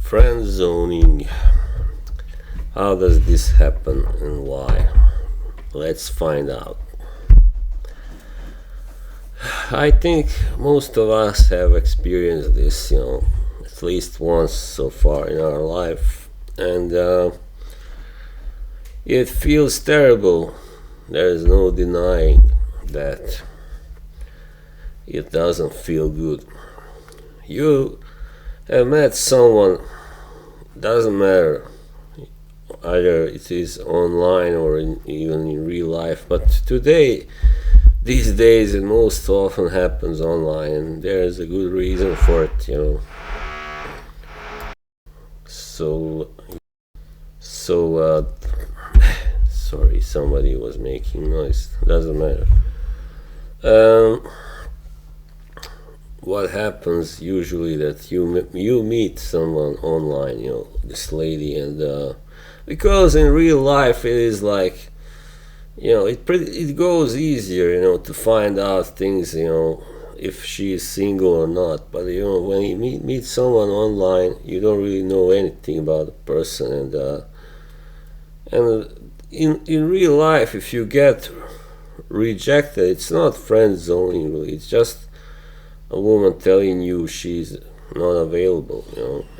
Friendzoning. How does this happen and why? Let's find out. I think most of us have experienced this, at least once so far in our life, and it feels terrible. There is no denying that it doesn't feel good. You have met someone, doesn't matter, either it is online or even in real life, but these days it most often happens online, and there is a good reason for it. So sorry, somebody was making noise, doesn't matter. What happens usually that you meet someone online, this lady, and because in real life it is like, it goes easier, to find out things, if she is single or not. But when you meet someone online, you don't really know anything about the person, and in real life, if you get rejected, it's not friend zoning really. It's just a woman telling you she's not available,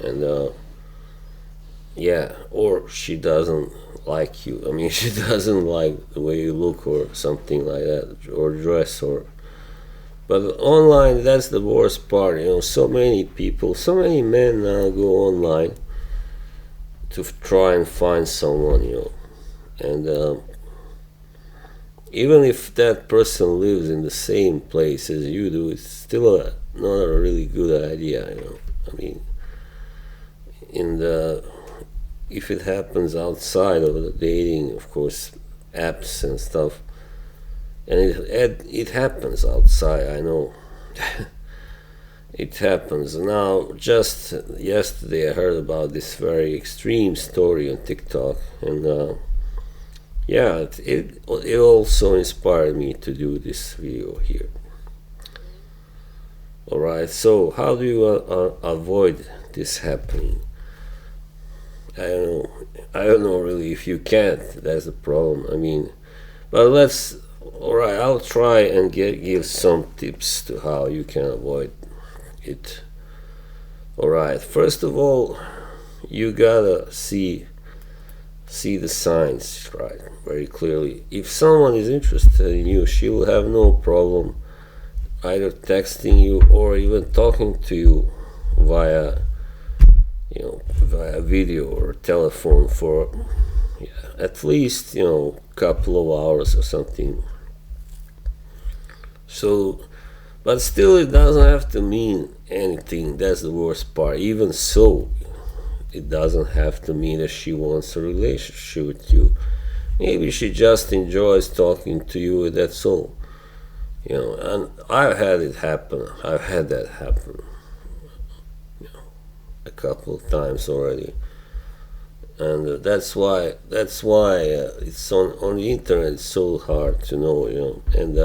and yeah, or she doesn't like you. I mean, she doesn't like the way you look or something like that, or dress, or. But online, that's the worst part. So many people, so many men now go online to try and find someone, and even if that person lives in the same place as you do, it's still not a really good idea. I mean, if it happens outside of the dating, of course, apps and stuff, and it happens outside, I know. It happens. Now, just yesterday I heard about this very extreme story on TikTok, and yeah, it also inspired me to do this video here. Alright, so how do you avoid this happening? I don't know really if you can't, that's the problem. I mean, but alright, I'll try and give some tips to how you can avoid it. Alright, first of all, you gotta see the signs, right, very clearly. If someone is interested in you, she will have no problem either texting you or even talking to you via video or telephone for at least couple of hours or something. So, but still, it doesn't have to mean anything. That's the worst part. Even so, it doesn't have to mean that she wants a relationship with you. Maybe she just enjoys talking to you, that's all. And I've had that happen a couple of times already. And that's why it's on the internet. It's so hard to know, and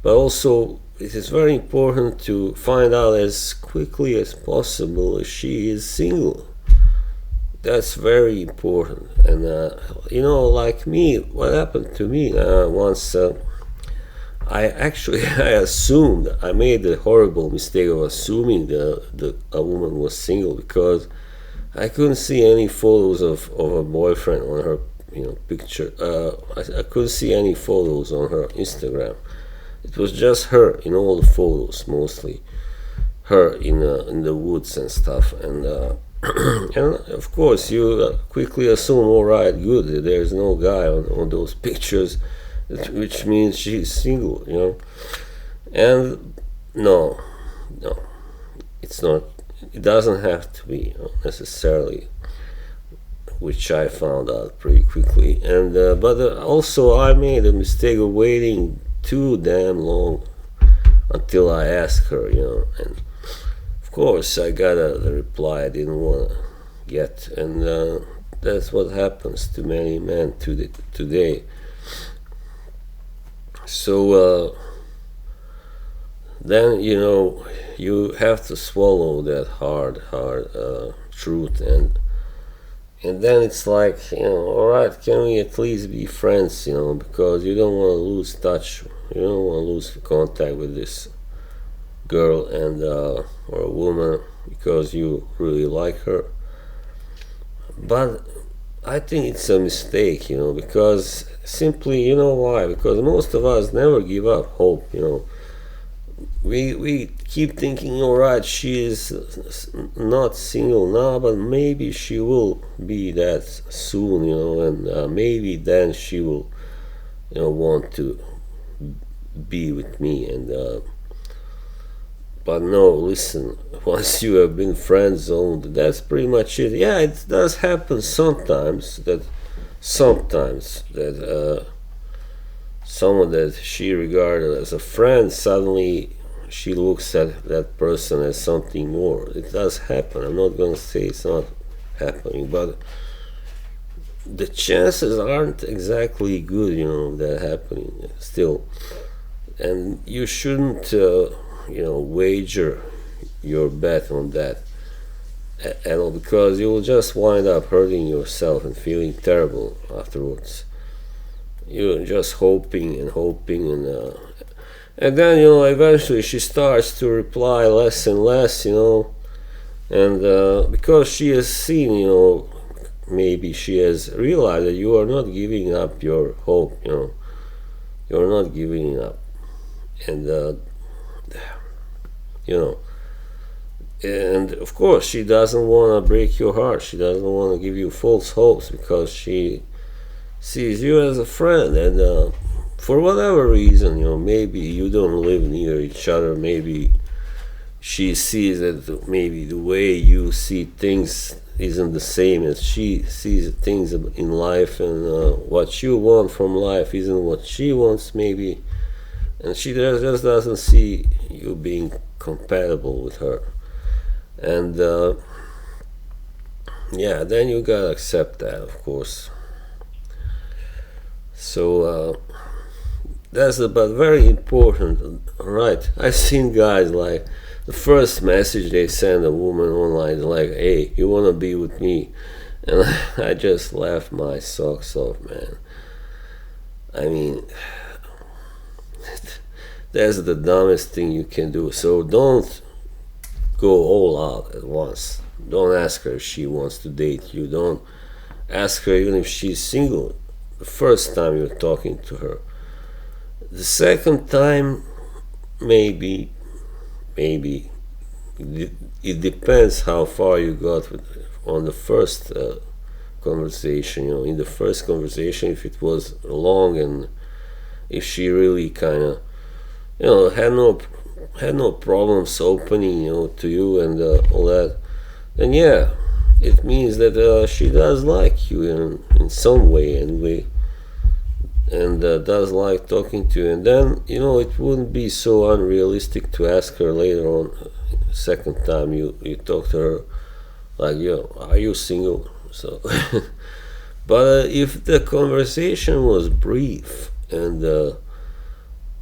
but also it is very important to find out as quickly as possible if she is single. That's very important. And like me, what happened to me once, I assumed, I made the horrible mistake of assuming a woman was single, because I couldn't see any photos of a boyfriend on her picture. I couldn't see any photos on her Instagram. It was just her in all the photos, mostly her in the woods and stuff, and and of course you quickly assume, all right, good, there's no guy on those pictures, which means she's single, and no, it's not. It doesn't have to be necessarily, which I found out pretty quickly. And but also I made a mistake of waiting too damn long until I asked her, and of course I got a reply I didn't want to get, and that's what happens to many men today. So then you have to swallow that hard truth, and then it's like, all right, can we at least be friends, because you don't want to lose touch, you don't want to lose contact with this girl and or a woman because you really like her. But I think it's a mistake, because simply, why? Because most of us never give up hope. We keep thinking, all right, she is not single now, but maybe she will be that soon, and maybe then she will, want to be with me. And but no, listen, once you have been friend zoned, that's pretty much it. Yeah, it does happen sometimes that someone that she regarded as a friend, suddenly she looks at that person as something more. It does happen. I'm not going to say it's not happening, but the chances aren't exactly good, that happening still. And you shouldn't, wager your bet on that at all, because you will just wind up hurting yourself and feeling terrible afterwards. You're just hoping and hoping, and then eventually she starts to reply less and less, and because she has seen, maybe she has realized that you are not giving up your hope, you're not giving up, and you know and of course she doesn't want to break your heart, she doesn't want to give you false hopes, because she sees you as a friend, and for whatever reason, maybe you don't live near each other, maybe she sees that maybe the way you see things isn't the same as she sees things in life, and what you want from life isn't what she wants, maybe, and she just doesn't see you being compatible with her. And yeah, then you gotta accept that, of course. So that's but very important, right? I've seen guys like the first message they send a woman online is like, "Hey, you wanna be with me?" And I just laughed my socks off, man. I mean, that's the dumbest thing you can do. So don't go all out at once. Don't ask her if she wants to date you. Don't ask her even if she's single the first time you're talking to her. The second time, maybe it depends how far you got on the first conversation. In the first conversation, if it was long and if she really kind of had no problems opening to you and all that, then yeah, it means that she does like you in some way, and does like talking to you. And then it wouldn't be so unrealistic to ask her later on, second time you talk to her, like, are you single? So but if the conversation was brief, and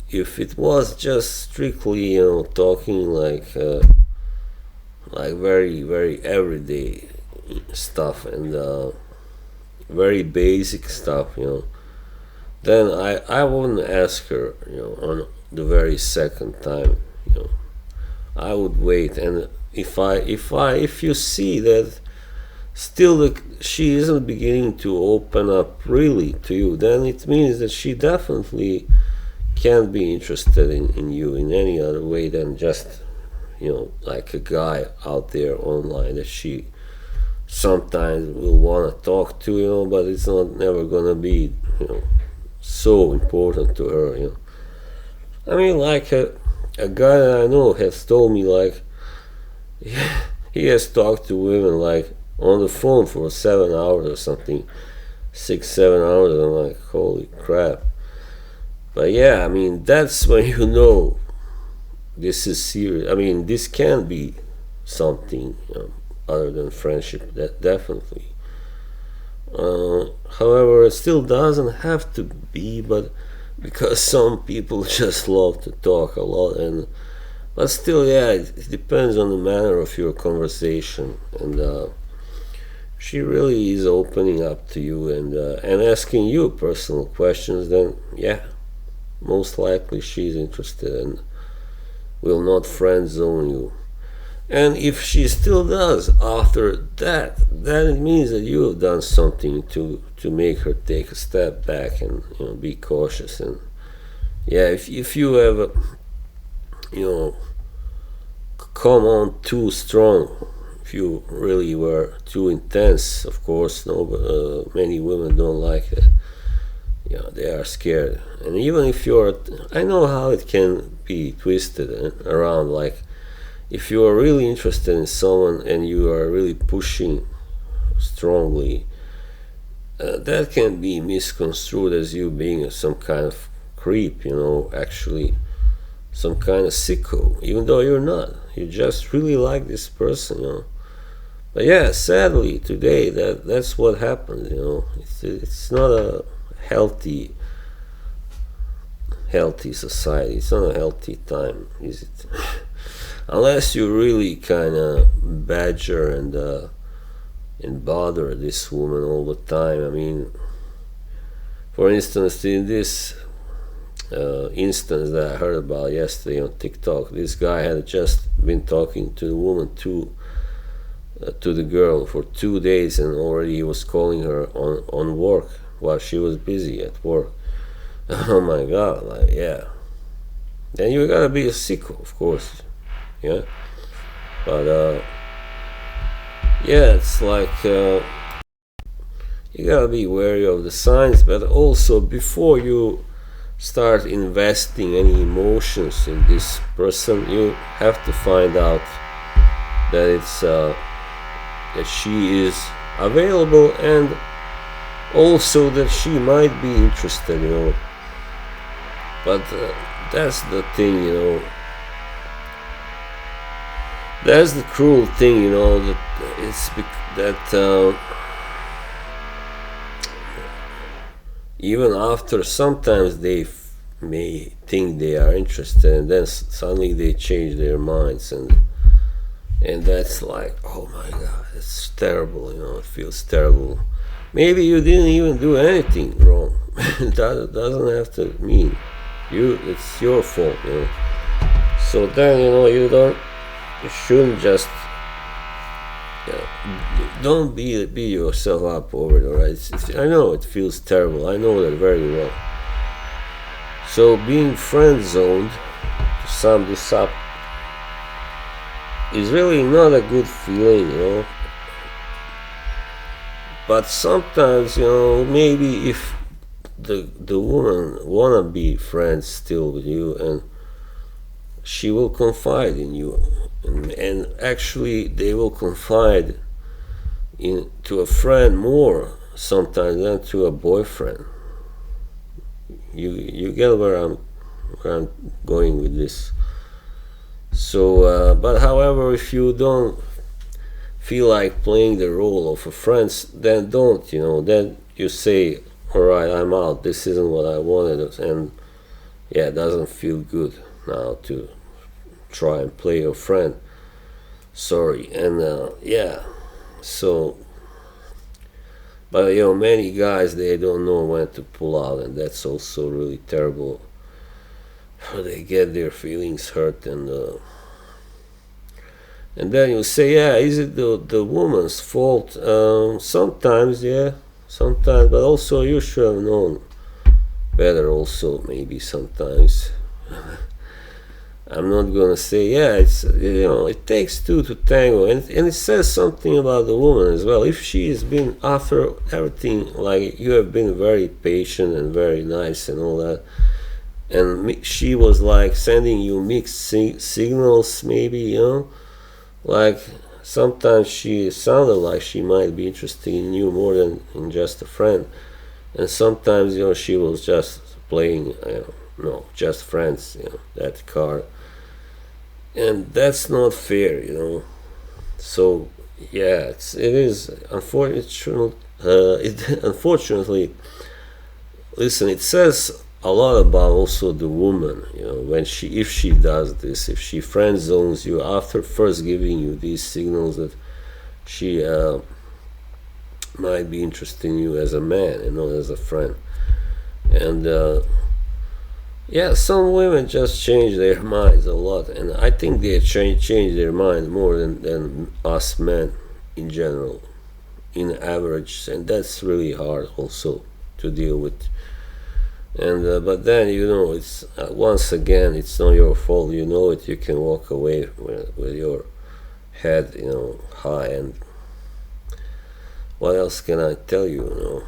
if it was just strictly talking like very very everyday stuff, and very basic stuff, then I wouldn't ask her on the very second time. I would wait, and if you see that still she isn't beginning to open up really to you, then it means that she definitely can't be interested in you in any other way than just like a guy out there online that she sometimes will want to talk to, but it's not never gonna be so important to her. I mean, like a guy that I know has told me, like, he has talked to women like on the phone for 7 hours or something, 6 7 hours. I'm like, holy crap. But yeah, I mean, that's when this is serious. I mean, this can be something other than friendship. That definitely. However, it still doesn't have to be, but because some people just love to talk a lot, and But still, yeah, it depends on the manner of your conversation, and she really is opening up to you and asking you personal questions. Then, yeah, most likely she's interested and will not friend zone you. And if she still does after that, then it means that you have done something to make her take a step back and be cautious. And yeah, if you have you know come on too strong, if you really were too intense, of course, no, many women don't like it. They are scared. And even if I know how it can be twisted around. Like if you are really interested in someone and you are really pushing strongly, that can be misconstrued as you being some kind of creep, actually some kind of sicko, even though you're not. You just really like this person. But yeah, sadly today that's what happens. It's not a healthy society. It's not a healthy time, is it? Unless you really kind of badger and bother this woman all the time. I mean, for instance, in this instance that I heard about yesterday on TikTok, this guy had just been talking to the woman to the girl for 2 days, and already he was calling her on work while she was busy at work. Oh my god, like, yeah. Then you gotta be a sicko, of course. Yeah. But yeah, it's like you gotta be wary of the signs, but also before you start investing any emotions in this person, you have to find out that it's that she is available, and also that she might be interested. But that's the thing. That's the cruel thing, that it's that even after sometimes they may think they are interested, and then suddenly they change their minds, and that's like, oh my god, it's terrible. It feels terrible. Maybe you didn't even do anything wrong. That doesn't have to mean it's your fault. So then you shouldn't just don't beat yourself up over it. All right, I know it feels terrible. I know that very well. So being friend zoned, to sum this up, is really not a good feeling. But sometimes, maybe if the woman wanna be friends still with you, and she will confide in you, and actually they will confide to a friend more sometimes than to a boyfriend. You get where I'm going with this. So, but however, if you don't feel like playing the role of a friend, then don't. Then you say, all right, I'm out. This isn't what I wanted, and yeah, it doesn't feel good now to try and play your friend. Sorry. And yeah, so, but many guys, they don't know when to pull out, and that's also really terrible. They get their feelings hurt, and then you say, yeah, is it the woman's fault? Sometimes, yeah, sometimes, but also you should have known better also, maybe sometimes. I'm not gonna say, yeah, it's it takes two to tango, and it says something about the woman as well. If she has been, after everything, like, you have been very patient and very nice and all that, and she was like sending you mixed signals, maybe, like sometimes she sounded like she might be interested in you more than in just a friend, and sometimes she was just playing, no, just friends, that card. And that's not fair. So yeah, it is unfortunate. Unfortunately, listen, it says a lot about also the woman, when if she does this, if she friend zones you after first giving you these signals that she might be interested in you as a man and not as a friend. And yeah, some women just change their minds a lot, and I think they change their mind more than us men in general, in average, and that's really hard also to deal with. And but then it's once again it's not your fault. You know it. You can walk away with your head high. And what else can I tell you?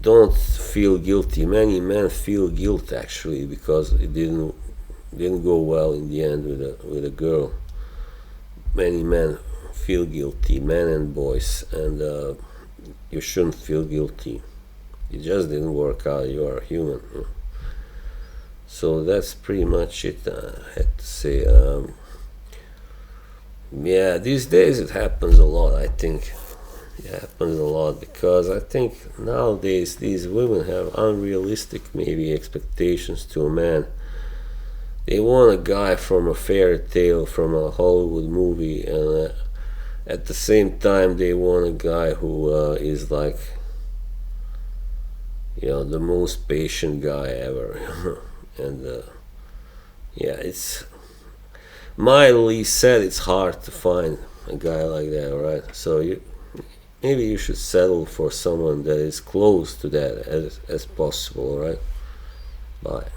Don't feel guilty. Many men feel guilt actually because it didn't go well in the end with a girl. Many men feel guilty, men and boys, and you shouldn't feel guilty. It just didn't work out. You are human. So that's pretty much it. I had to say. Yeah, these days it happens a lot. I think it happens a lot because I think nowadays these women have unrealistic maybe expectations to a man. They want a guy from a fairy tale, from a Hollywood movie, and at the same time they want a guy who is like the most patient guy ever. And yeah, it's mildly said it's hard to find a guy like that, right? So maybe you should settle for someone that is close to that as possible, right? Bye.